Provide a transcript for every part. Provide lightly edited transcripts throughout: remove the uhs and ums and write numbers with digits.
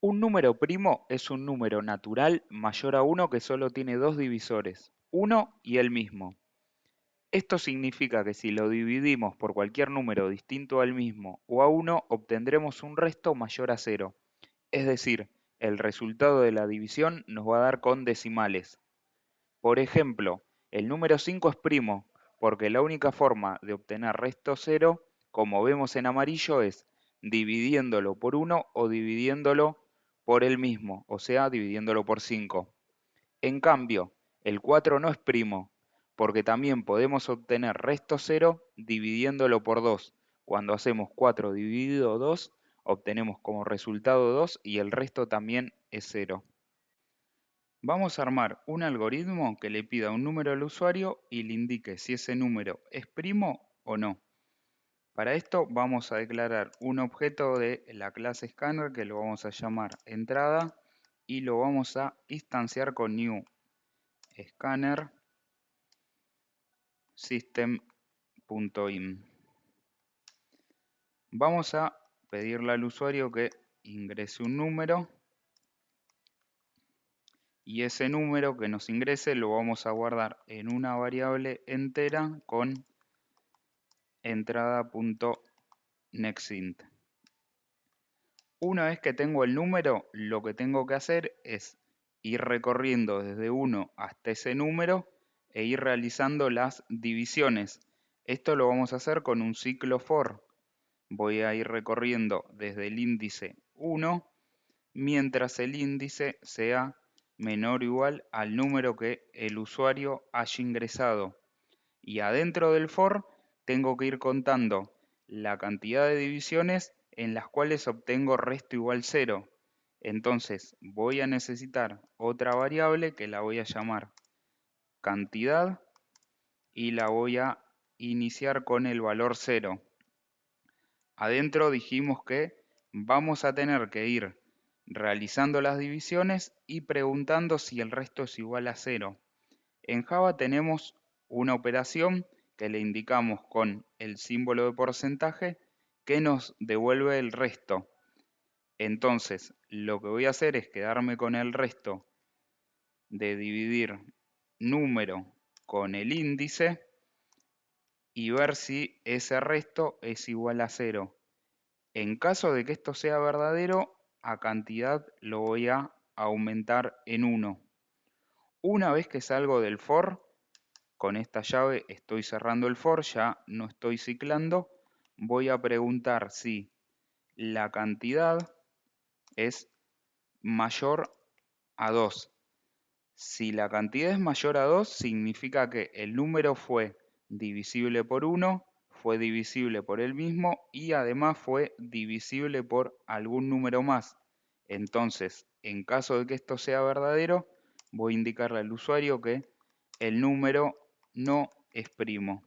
Un número primo es un número natural mayor a 1 que solo tiene dos divisores, uno y el mismo. Esto significa que si lo dividimos por cualquier número distinto al mismo o a 1, obtendremos un resto mayor a 0. Es decir, el resultado de la división nos va a dar con decimales. Por ejemplo, el número 5 es primo, porque la única forma de obtener resto 0, como vemos en amarillo, es dividiéndolo por 1 o dividiéndolo por el mismo, o sea, dividiéndolo por 5. En cambio, el 4 no es primo, porque también podemos obtener resto 0 dividiéndolo por 2. Cuando hacemos 4 dividido 2, obtenemos como resultado 2 y el resto también es 0. Vamos a armar un algoritmo que le pida un número al usuario y le indique si ese número es primo o no. Para esto vamos a declarar un objeto de la clase scanner que lo vamos a llamar entrada y lo vamos a instanciar con new scanner system.in. Vamos a pedirle al usuario que ingrese un número y ese número que nos ingrese lo vamos a guardar en una variable entera con entrada.nextInt. Una vez que tengo el número, lo que tengo que hacer es ir recorriendo desde 1 hasta ese número e ir realizando las divisiones. Esto lo vamos a hacer con un ciclo for. Voy a ir recorriendo desde el índice 1 mientras el índice sea menor o igual al número que el usuario haya ingresado. Y adentro del for tengo que ir contando la cantidad de divisiones en las cuales obtengo resto igual 0. Entonces voy a necesitar otra variable que la voy a llamar cantidad y la voy a iniciar con el valor 0. Adentro dijimos que vamos a tener que ir realizando las divisiones y preguntando si el resto es igual a 0. En Java tenemos una operación que le indicamos con el símbolo de porcentaje que nos devuelve el resto. Entonces, lo que voy a hacer es quedarme con el resto de dividir número con el índice y ver si ese resto es igual a 0. En caso de que esto sea verdadero, a cantidad lo voy a aumentar en 1. Una vez que salgo del for, con esta llave estoy cerrando el for, ya no estoy ciclando. Voy a preguntar si la cantidad es mayor a 2. Si la cantidad es mayor a 2, significa que el número fue divisible por 1, fue divisible por el mismo y además fue divisible por algún número más. Entonces, en caso de que esto sea verdadero, voy a indicarle al usuario que el número no es primo.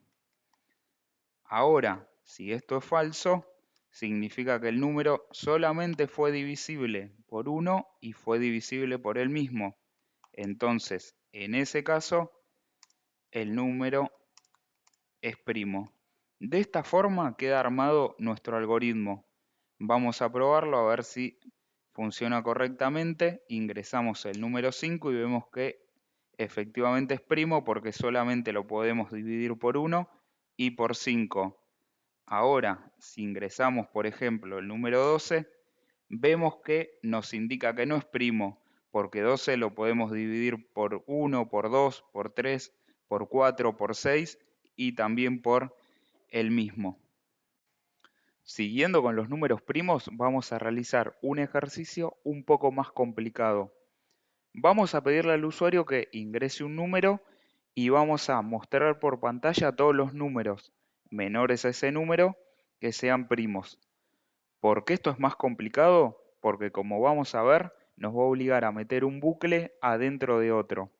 Ahora, si esto es falso, significa que el número solamente fue divisible por 1 y fue divisible por el mismo. Entonces, en ese caso, el número es primo. De esta forma queda armado nuestro algoritmo. Vamos a probarlo a ver si funciona correctamente. Ingresamos el número 5 y vemos que efectivamente es primo porque solamente lo podemos dividir por 1 y por 5. Ahora, si ingresamos, por ejemplo, el número 12, vemos que nos indica que no es primo, porque 12 lo podemos dividir por 1, por 2, por 3, por 4, por 6 y también por el mismo. Siguiendo con los números primos, vamos a realizar un ejercicio un poco más complicado. Vamos a pedirle al usuario que ingrese un número y vamos a mostrar por pantalla todos los números menores a ese número que sean primos. ¿Por qué esto es más complicado? Porque como vamos a ver, nos va a obligar a meter un bucle adentro de otro.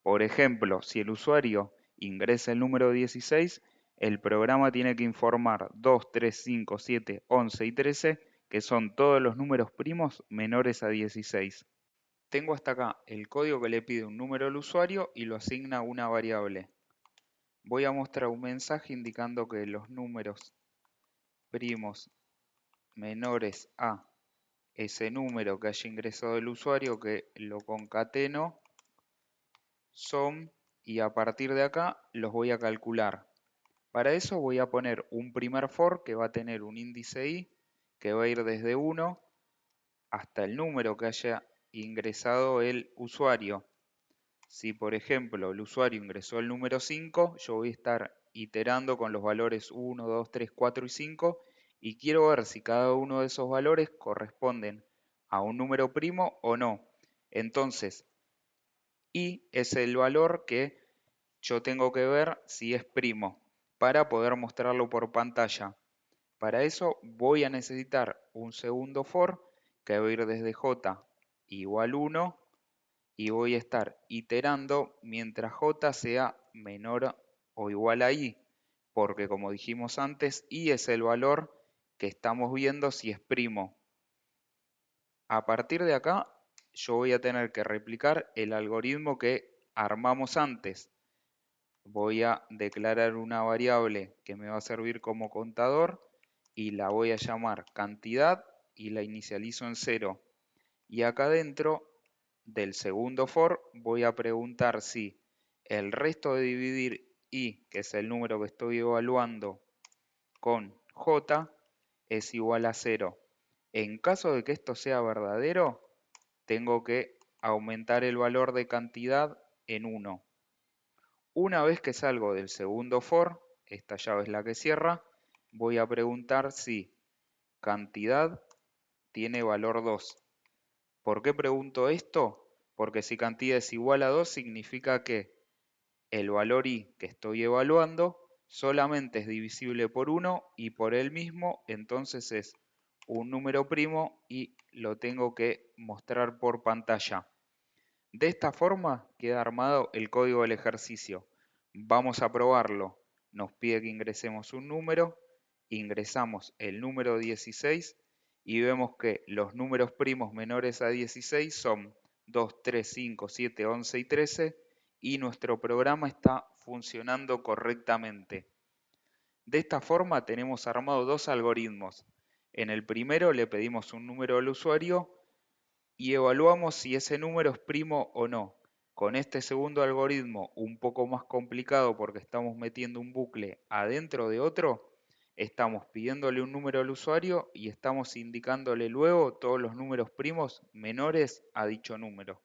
Por ejemplo, si el usuario ingresa el número 16, el programa tiene que informar 2, 3, 5, 7, 11 y 13, que son todos los números primos menores a 16. Tengo hasta acá el código que le pide un número al usuario y lo asigna a una variable. Voy a mostrar un mensaje indicando que los números primos menores a ese número que haya ingresado el usuario, que lo concateno, SUM, y a partir de acá los voy a calcular. Para eso voy a poner un primer for que va a tener un índice i, que va a ir desde 1 hasta el número que haya ingresado el usuario. Si por ejemplo el usuario ingresó el número 5, yo voy a estar iterando con los valores 1, 2, 3, 4 y 5 y quiero ver si cada uno de esos valores corresponden a un número primo o no. Entonces, i es el valor que yo tengo que ver si es primo para poder mostrarlo por pantalla. Para eso voy a necesitar un segundo for que va a ir desde j igual 1 y voy a estar iterando mientras j sea menor o igual a i, porque como dijimos antes, i es el valor que estamos viendo si es primo. A partir de acá, yo voy a tener que replicar el algoritmo que armamos antes. Voy a declarar una variable que me va a servir como contador y la voy a llamar cantidad y la inicializo en 0. Y acá dentro del segundo for voy a preguntar si el resto de dividir i, que es el número que estoy evaluando, con j es igual a 0. En caso de que esto sea verdadero, tengo que aumentar el valor de cantidad en 1. Una vez que salgo del segundo for, esta llave es la que cierra, voy a preguntar si cantidad tiene valor 2. ¿Por qué pregunto esto? Porque si cantidad es igual a 2 significa que el valor i que estoy evaluando solamente es divisible por 1 y por él mismo, entonces es un número primo y lo tengo que mostrar por pantalla. De esta forma queda armado el código del ejercicio. Vamos a probarlo. Nos pide que ingresemos un número, ingresamos el número 16 y vemos que los números primos menores a 16 son 2, 3, 5, 7, 11 y 13 y nuestro programa está funcionando correctamente. De esta forma tenemos armado dos algoritmos. En el primero le pedimos un número al usuario y evaluamos si ese número es primo o no. Con este segundo algoritmo, un poco más complicado porque estamos metiendo un bucle adentro de otro, estamos pidiéndole un número al usuario y estamos indicándole luego todos los números primos menores a dicho número.